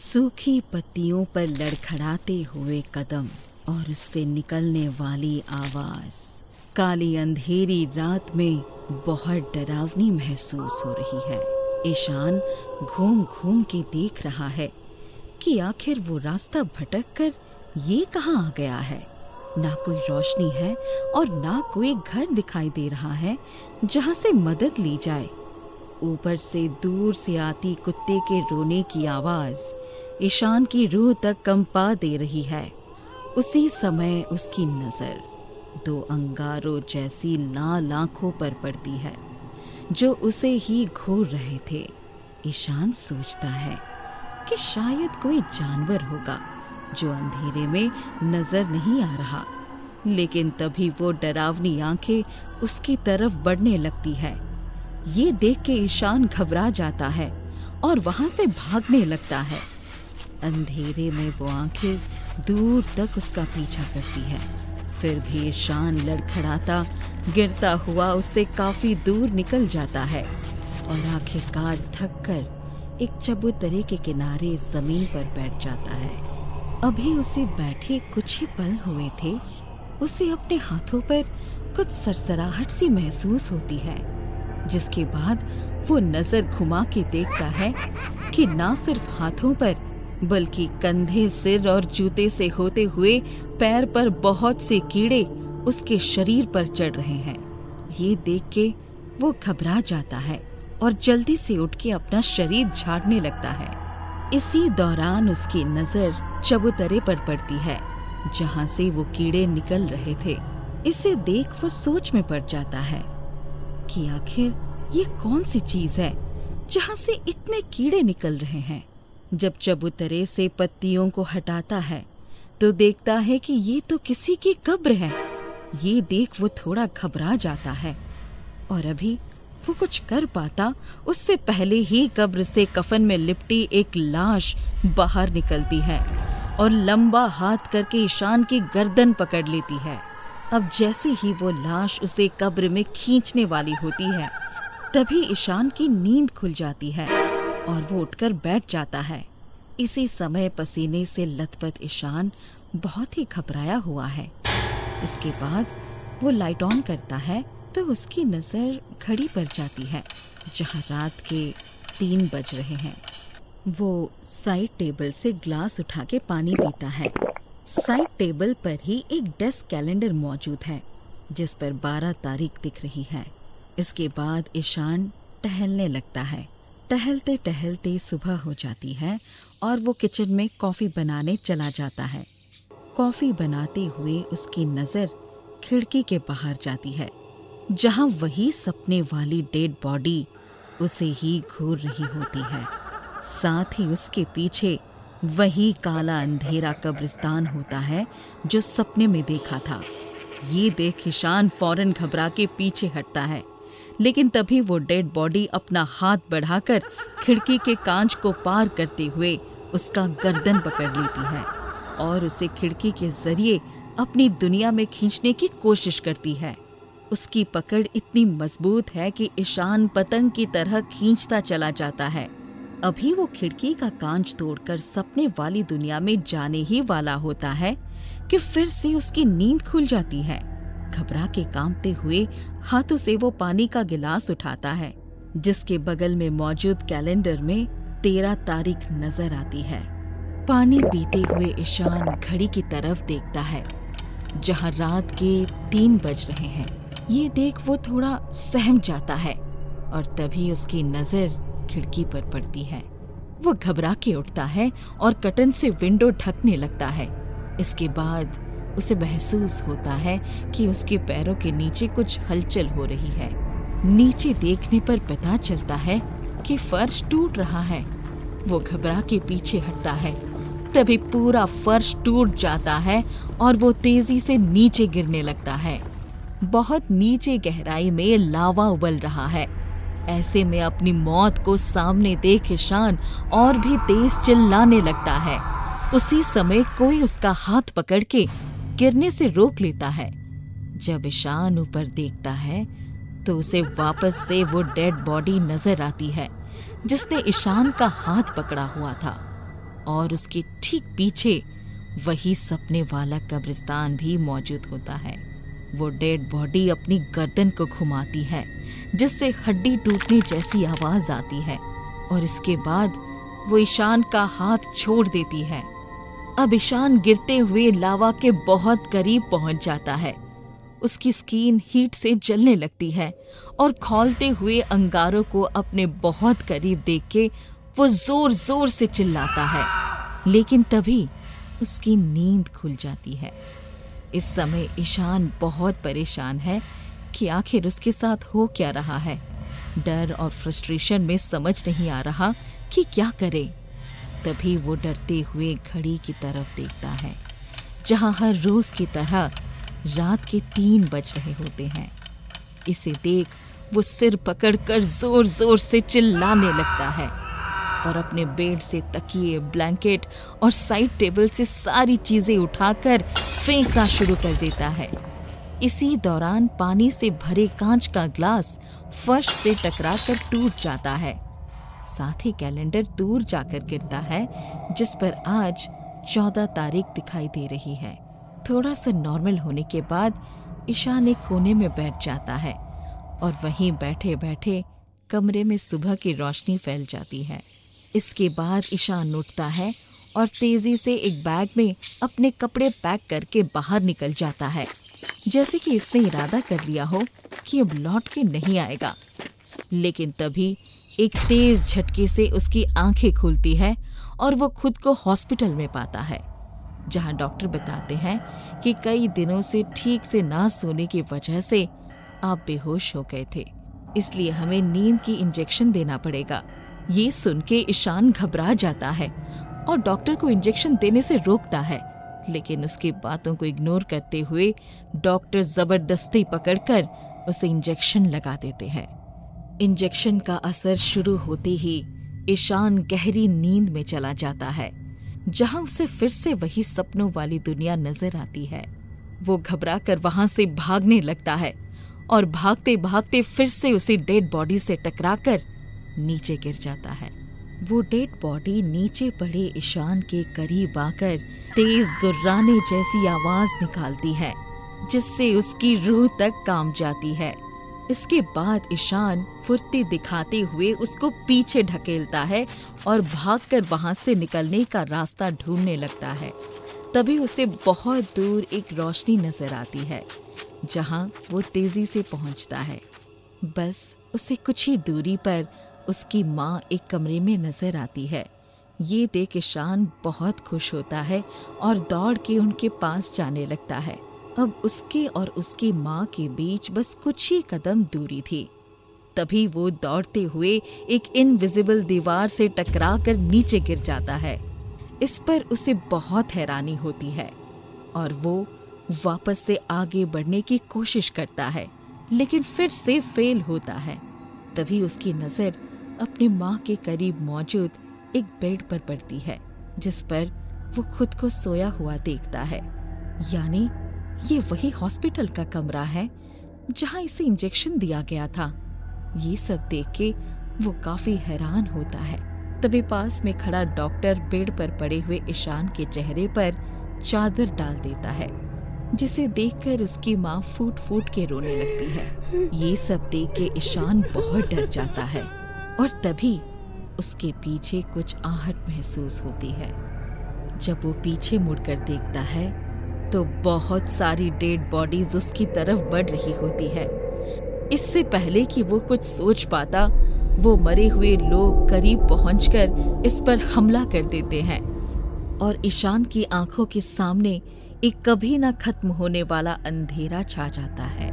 सूखी पत्तियों पर लड़खड़ाते हुए कदम और उससे निकलने वाली आवाज काली अंधेरी रात में बहुत डरावनी महसूस हो रही है। ईशान घूम घूम के देख रहा है कि आखिर वो रास्ता भटक कर ये कहाँ आ गया है। ना कोई रोशनी है और ना कोई घर दिखाई दे रहा है जहाँ से मदद ली जाए। ऊपर से दूर से आती कुत्ते के रोने की आवाज ईशान की रूह तक कंपा दे रही है। उसी समय उसकी नजर दो अंगारों जैसी लाल आंखों पर पड़ती है जो उसे ही घूर रहे थे। ईशान सोचता है कि शायद कोई जानवर होगा जो अंधेरे में नजर नहीं आ रहा, लेकिन तभी वो डरावनी आंखें उसकी तरफ बढ़ने लगती है। ये देख के ईशान घबरा जाता है और वहां से भागने लगता है। अंधेरे में वो आंखें दूर तक उसका पीछा करती है, फिर भी ईशान लड़खड़ाता गिरता हुआ उससे काफी दूर निकल जाता है और आखिरकार थक कर एक चबूतरे के किनारे जमीन पर बैठ जाता है। अभी उसे बैठे कुछ ही पल हुए थे, उसे अपने हाथों पर कुछ सरसराहट सी महसूस होती है, जिसके बाद वो नजर घुमा के देखता है कि ना सिर्फ हाथों पर बल्कि कंधे, सिर और जूते से होते हुए पैर पर बहुत से कीड़े उसके शरीर पर चढ़ रहे हैं। ये देख के वो घबरा जाता है और जल्दी से उठ के अपना शरीर झाड़ने लगता है। इसी दौरान उसकी नजर चबूतरे पर पड़ती है जहाँ से वो कीड़े निकल रहे थे। इसे देख वो सोच में पड़ जाता है कि आखिर ये कौन सी चीज है जहाँ से इतने कीड़े निकल रहे हैं। जब चबूतरे से पत्तियों को हटाता है तो देखता है कि ये तो किसी की कब्र है। ये देख वो थोड़ा घबरा जाता है और अभी वो कुछ कर पाता उससे पहले ही कब्र से कफन में लिपटी एक लाश बाहर निकलती है और लंबा हाथ करके ईशान की गर्दन पकड़ लेती है। अब जैसे ही वो लाश उसे कब्र में खींचने वाली होती है, तभी ईशान की नींद खुल जाती है और वो उठकर बैठ जाता है। इसी समय पसीने से लथपथ ईशान बहुत ही घबराया हुआ है। इसके बाद वो लाइट ऑन करता है तो उसकी नजर घड़ी पर जाती है जहाँ रात के 3 बज रहे हैं। वो साइड टेबल से ग्लास उठा के पानी पीता है। साइड टेबल पर ही एक डेस्क कैलेंडर मौजूद है जिस पर 12 तारीख दिख रही है। इसके बाद ईशान टहलने लगता है। टहलते टहलते सुबह हो जाती है और वो किचन में कॉफी बनाने चला जाता है। कॉफी बनाते हुए उसकी नजर खिड़की के बाहर जाती है जहां वही सपने वाली डेड बॉडी उसे ही घूर रही होती है। साथ ही उसके पीछे वही काला अंधेरा कब्रिस्तान होता है जो सपने में देखा था। ये देख ईशान फौरन घबरा के पीछे हटता है, लेकिन तभी वो डेड बॉडी अपना हाथ बढ़ाकर खिड़की के कांच को पार करते हुए उसका गर्दन पकड़ लेती है और उसे खिड़की के जरिए अपनी दुनिया में खींचने की कोशिश करती है। उसकी पकड़ इतनी मजबूत है कि ईशान पतंग की तरह खींचता चला जाता है। अभी वो खिड़की का कांच तोड़कर सपने वाली दुनिया में जाने ही वाला होता है कि फिर से उसकी नींद खुल जाती है। घबरा के कांपते हुए हाथों से वो पानी का गिलास उठाता है जिसके बगल में मौजूद कैलेंडर में 13 तारीख नजर आती है। पानी पीते हुए ईशान घड़ी की तरफ देखता है जहां रात के 3 बज रहे हैं। ये देख वो थोड़ा सहम जाता है और तभी उसकी नजर खिड़की पर पड़ती है। वो घबरा के उठता है और कर्टन से विंडो ढकने लगता है। इसके बाद उसे महसूस होता है कि उसके पैरों के नीचे कुछ हलचल हो रही है। नीचे देखने पर पता चलता है कि फर्श टूट रहा है। वो घबरा के पीछे हटता है, तभी पूरा फर्श टूट जाता है और वो तेजी से नीचे गिरने लगता है। बहुत नीचे गहराई में लावा उबल रहा है। ऐसे में अपनी मौत को सामने देख ईशान और भी तेज चिल्लाने लगता है। उसी समय कोई उसका हाथ पकड़ के गिरने से रोक लेता है। जब ईशान ऊपर देखता है तो उसे वापस से वो डेड बॉडी नजर आती है जिसने ईशान का हाथ पकड़ा हुआ था। और उसके ठीक पीछे वही सपने वाला कब्रिस्तान भी मौजूद होता है। वो डेड बॉडी अपनी गर्दन को घुमाती है जिससे हड्डी टूटने जैसी आवाज आती है और इसके बाद वो ईशान का हाथ छोड़ देती है। अब ईशान गिरते हुए लावा के बहुत करीब पहुंच जाता है। उसकी स्किन हीट से जलने लगती है और खौलते हुए अंगारों को अपने बहुत करीब देख के वो जोर जोर से चिल्लाता है, लेकिन तभी उसकी नींद खुल जाती है। इस समय ईशान बहुत परेशान है कि आखिर उसके साथ हो क्या रहा है। डर और फ्रस्ट्रेशन में समझ नहीं आ रहा कि क्या करे। तभी वो डरते हुए घड़ी की तरफ देखता है जहां हर रोज की तरह रात के 3 बज रहे होते हैं। इसे देख वो सिर पकड़कर जोर जोर से चिल्लाने लगता है और अपने बेड से तकिए, ब्लैंकेट और साइड टेबल से सारी चीजें उठाकर फेंकना शुरू कर देता है। इसी दौरान पानी से भरे कांच का ग्लास फर्श से टकराकर टूट जाता है। साथ ही कैलेंडर दूर जाकर गिरता है जिस पर आज 14 तारीख दिखाई दे रही है। थोड़ा सा नॉर्मल होने के बाद ईशान एक कोने में बैठ जाता है और वहीं बैठे बैठे कमरे में सुबह की रोशनी फैल जाती है। इसके बाद ईशान उठता है और तेजी से एक बैग में अपने कपड़े पैक करके बाहर निकल जाता है, जैसे कि इसने इरादा कर लिया हो कि अब लौट के नहीं आएगा। लेकिन तभी एक तेज झटके से उसकी आंखें खुलती है और वो खुद को हॉस्पिटल में पाता है, जहां डॉक्टर बताते हैं कि कई दिनों से ठीक से ना सोने की वजह से आप बेहोश हो गए थे, इसलिए हमें नींद की इंजेक्शन देना पड़ेगा। ये सुन के ईशान घबरा जाता है और डॉक्टर को इंजेक्शन देने से रोकता है, लेकिन उसकी बातों को इग्नोर करते हुए डॉक्टर जबरदस्ती पकड़कर उसे इंजेक्शन लगा देते हैं। इंजेक्शन का असर शुरू होते ही ईशान गहरी नींद में चला जाता है, जहां उसे फिर से वही सपनों वाली दुनिया नजर आती है। वो घबरा कर वहां से भागने लगता है और भागते भागते फिर से उसी डेड बॉडी से टकराकर नीचे गिर जाता है। वो डेड बॉडी नीचे पड़े ईशान के करीब आकर तेज गुर्राने जैसी आवाज निकालती है, जिससे उसकी रूह तक कांप जाती है। इसके बाद ईशान फुर्ती दिखाते हुए उसको पीछे ढकेलता है और भागकर वहां से निकलने का रास्ता ढूंढने लगता है। तभी उसे बहुत दूर एक रोशनी नजर आती है, जहां वो तेजी से पहुंचता है। बस उसे कुछ ही दूरी पर उसकी माँ एक कमरे में नजर आती है। ये देख ईशान बहुत खुश होता है और दौड़ के उनके पास जाने लगता है। अब उसके और उसकी माँ के बीच बस कुछ ही कदम दूरी थी। तभी वो दौड़ते हुए एक इनविजिबल दीवार से टकराकर नीचे गिर जाता है। इस पर उसे बहुत हैरानी होती है और वो वापस से आगे बढ़ने की कोशिश करता है, लेकिन फिर से फेल होता है। तभी उसकी नजर अपनी माँ के करीब मौजूद एक बेड पर पड़ती है, जिस पर वो खुद को सोया हुआ देखता है। यानी ये वही हॉस्पिटल का कमरा है जहाँ इसे इंजेक्शन दिया गया था। ये सब देख के वो काफी हैरान होता है। तभी पास में खड़ा डॉक्टर बेड पर पड़े हुए ईशान के चेहरे पर चादर डाल देता है, जिसे देखकर उसकी माँ फूट फूट के रोने लगती है। ये सब देख के ईशान बहुत डर जाता है और तभी उसके पीछे कुछ आहट महसूस होती है। जब वो पीछे मुड़कर देखता है तो बहुत सारी डेड बॉडीज उसकी तरफ बढ़ रही होती है। इससे पहले कि वो कुछ सोच पाता, वो मरे हुए लोग करीब पहुंचकर इस पर हमला कर देते हैं और ईशान की आंखों के सामने एक कभी ना खत्म होने वाला अंधेरा छा जाता है।